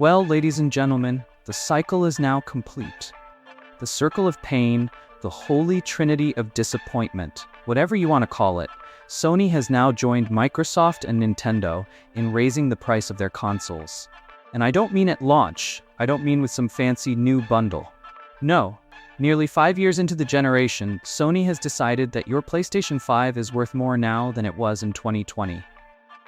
Well, ladies and gentlemen, the cycle is now complete. The circle of pain, the holy trinity of disappointment, whatever you want to call it, Sony has now joined Microsoft and Nintendo in raising the price of their consoles. And I don't mean at launch, I don't mean with some fancy new bundle. No, nearly 5 years into the generation, Sony has decided that your PlayStation 5 is worth more now than it was in 2020.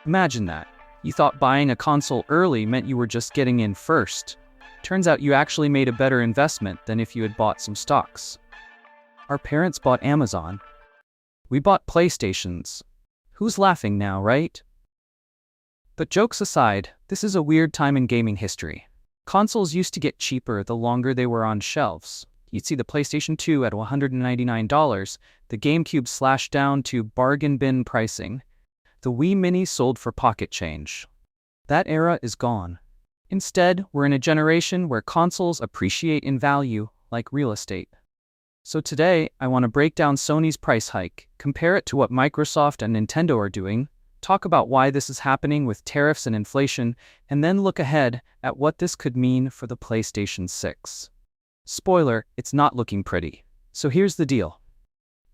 Imagine that. You thought buying a console early meant you were just getting in first. Turns out you actually made a better investment than if you had bought some stocks. Our parents bought Amazon. We bought PlayStations. Who's laughing now, right? But jokes aside, this is a weird time in gaming history. Consoles used to get cheaper the longer they were on shelves. You'd see the PlayStation 2 at $199, the GameCube slashed down to bargain bin pricing. The Wii Mini sold for pocket change. That era is gone. Instead, we're in a generation where consoles appreciate in value like real estate. So today, I want to break down Sony's price hike, compare it to what Microsoft and Nintendo are doing, talk about why this is happening with tariffs and inflation, and then look ahead at what this could mean for the PlayStation 6. Spoiler, it's not looking pretty. So here's the deal.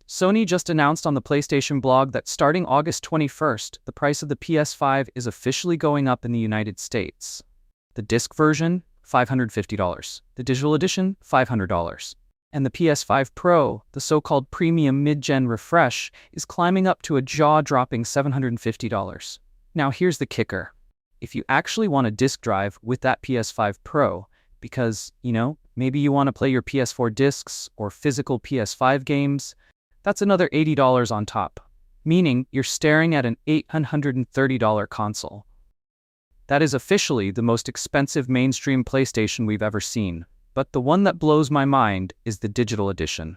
Sony just announced on the PlayStation blog that starting August 21st, the price of the PS5 is officially going up in the United States. The disc version, $550. The digital edition, $500. And the PS5 Pro, the so-called premium mid-gen refresh, is climbing up to a jaw-dropping $750. Now here's the kicker. If you actually want a disc drive with that PS5 Pro, because, maybe you want to play your PS4 discs or physical PS5 games, that's another $80 on top, meaning you're staring at an $830 console. That is officially the most expensive mainstream PlayStation we've ever seen, but the one that blows my mind is the digital edition.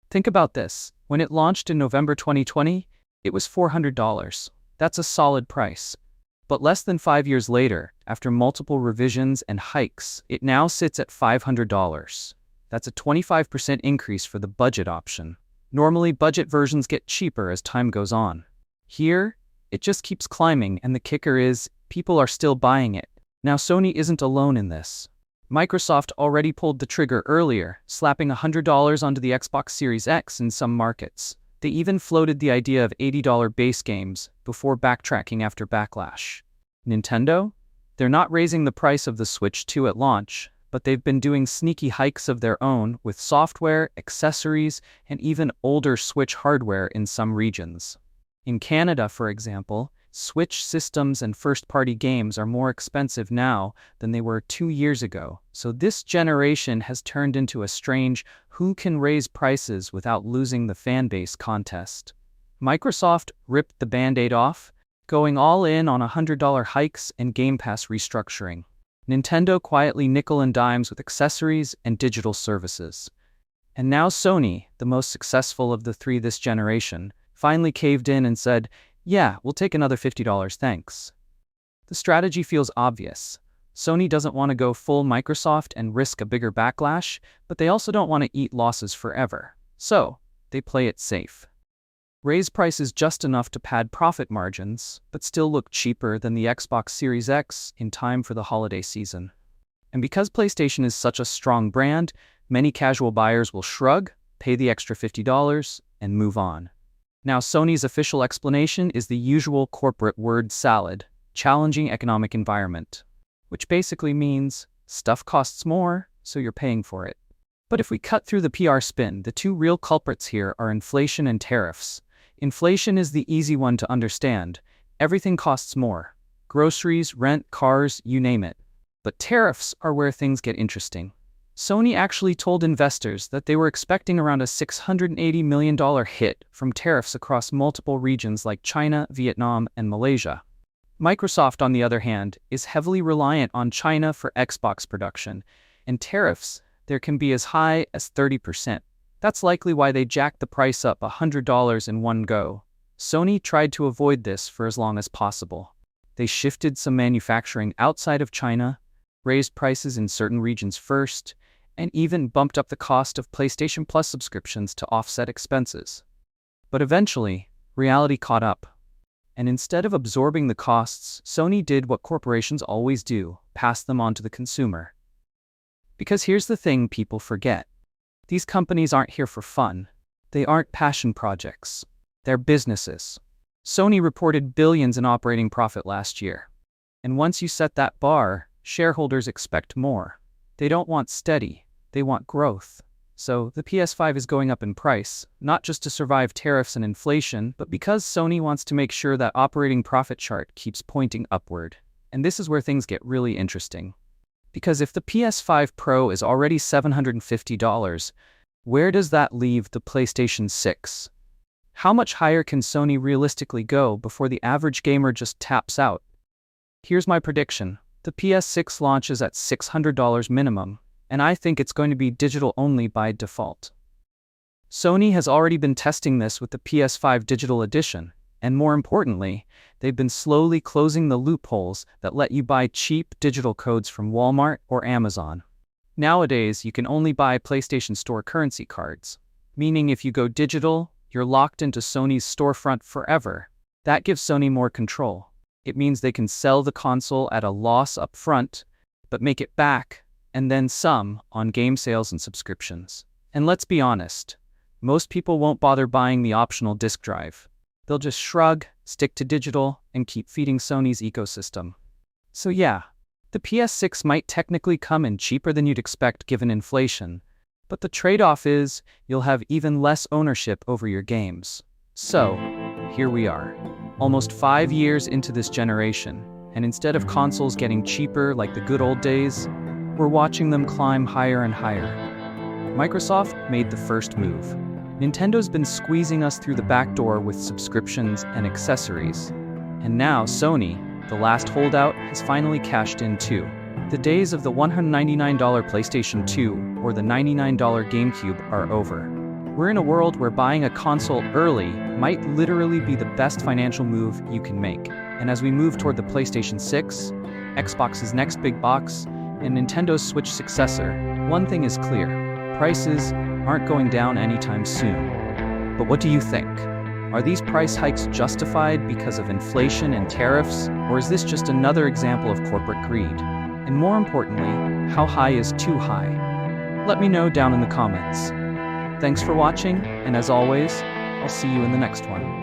Think about this. When it launched in November 2020, it was $400. That's a solid price. But less than 5 years later, after multiple revisions and hikes, it now sits at $500. That's a 25% increase for the budget option. Normally, budget versions get cheaper as time goes on. Here, it just keeps climbing, and the kicker is, people are still buying it. Now, Sony isn't alone in this. Microsoft already pulled the trigger earlier, slapping $100 onto the Xbox Series X in some markets. They even floated the idea of $80 base games before backtracking after backlash. Nintendo? They're not raising the price of the Switch 2 at launch, but they've been doing sneaky hikes of their own with software, accessories, and even older Switch hardware in some regions. In Canada, for example, Switch systems and first-party games are more expensive now than they were 2 years ago, so this generation has turned into a strange who can raise prices without losing the fanbase contest. Microsoft ripped the Band-Aid off, going all in on $100 hikes and Game Pass restructuring. Nintendo quietly nickel and dimes with accessories and digital services. And now Sony, the most successful of the three this generation, finally caved in and said, yeah, we'll take another $50 thanks. The strategy feels obvious. Sony doesn't want to go full Microsoft and risk a bigger backlash, but they also don't want to eat losses forever. So, they play it safe. Raise prices just enough to pad profit margins, but still look cheaper than the Xbox Series X in time for the holiday season. And because PlayStation is such a strong brand, many casual buyers will shrug, pay the extra $50, and move on. Now, Sony's official explanation is the usual corporate word salad, challenging economic environment, which basically means stuff costs more, so you're paying for it. But if we cut through the PR spin, the two real culprits here are inflation and tariffs. Inflation is the easy one to understand. Everything costs more. Groceries, rent, cars, you name it. But tariffs are where things get interesting. Sony actually told investors that they were expecting around a $680 million hit from tariffs across multiple regions like China, Vietnam, and Malaysia. Microsoft, on the other hand, is heavily reliant on China for Xbox production, and tariffs there can be as high as 30%. That's likely why they jacked the price up $100 in one go. Sony tried to avoid this for as long as possible. They shifted some manufacturing outside of China, raised prices in certain regions first, and even bumped up the cost of PlayStation Plus subscriptions to offset expenses. But eventually, reality caught up. And instead of absorbing the costs, Sony did what corporations always do, pass them on to the consumer. Because here's the thing people forget. These companies aren't here for fun. They aren't passion projects. They're businesses. Sony reported billions in operating profit last year. And once you set that bar, shareholders expect more. They don't want steady, they want growth. So the PS5 is going up in price, not just to survive tariffs and inflation, but because Sony wants to make sure that operating profit chart keeps pointing upward. And this is where things get really interesting. Because if the PS5 Pro is already $750, where does that leave the PlayStation 6? How much higher can Sony realistically go before the average gamer just taps out? Here's my prediction. The PS6 launches at $600 minimum, and I think it's going to be digital only by default. Sony has already been testing this with the PS5 Digital Edition, and more importantly, they've been slowly closing the loopholes that let you buy cheap digital codes from Walmart or Amazon. Nowadays, you can only buy PlayStation Store currency cards, meaning if you go digital, you're locked into Sony's storefront forever. That gives Sony more control. It means they can sell the console at a loss up front, but make it back, and then some, on game sales and subscriptions. And let's be honest, most people won't bother buying the optional disk drive. They'll just shrug, stick to digital, and keep feeding Sony's ecosystem. So yeah, the PS6 might technically come in cheaper than you'd expect given inflation, but the trade-off is you'll have even less ownership over your games. So, here we are, almost 5 years into this generation, and instead of consoles getting cheaper like the good old days, we're watching them climb higher and higher. Microsoft made the first move. Nintendo's been squeezing us through the back door with subscriptions and accessories. And now Sony, the last holdout, has finally cashed in too. The days of the $199 PlayStation 2 or the $99 GameCube are over. We're in a world where buying a console early might literally be the best financial move you can make. And as we move toward the PlayStation 6, Xbox's next big box, and Nintendo's Switch successor, one thing is clear: prices aren't going down anytime soon. But what do you think? Are these price hikes justified because of inflation and tariffs, or is this just another example of corporate greed? And more importantly, how high is too high? Let me know down in the comments. Thanks for watching, and as always, I'll see you in the next one.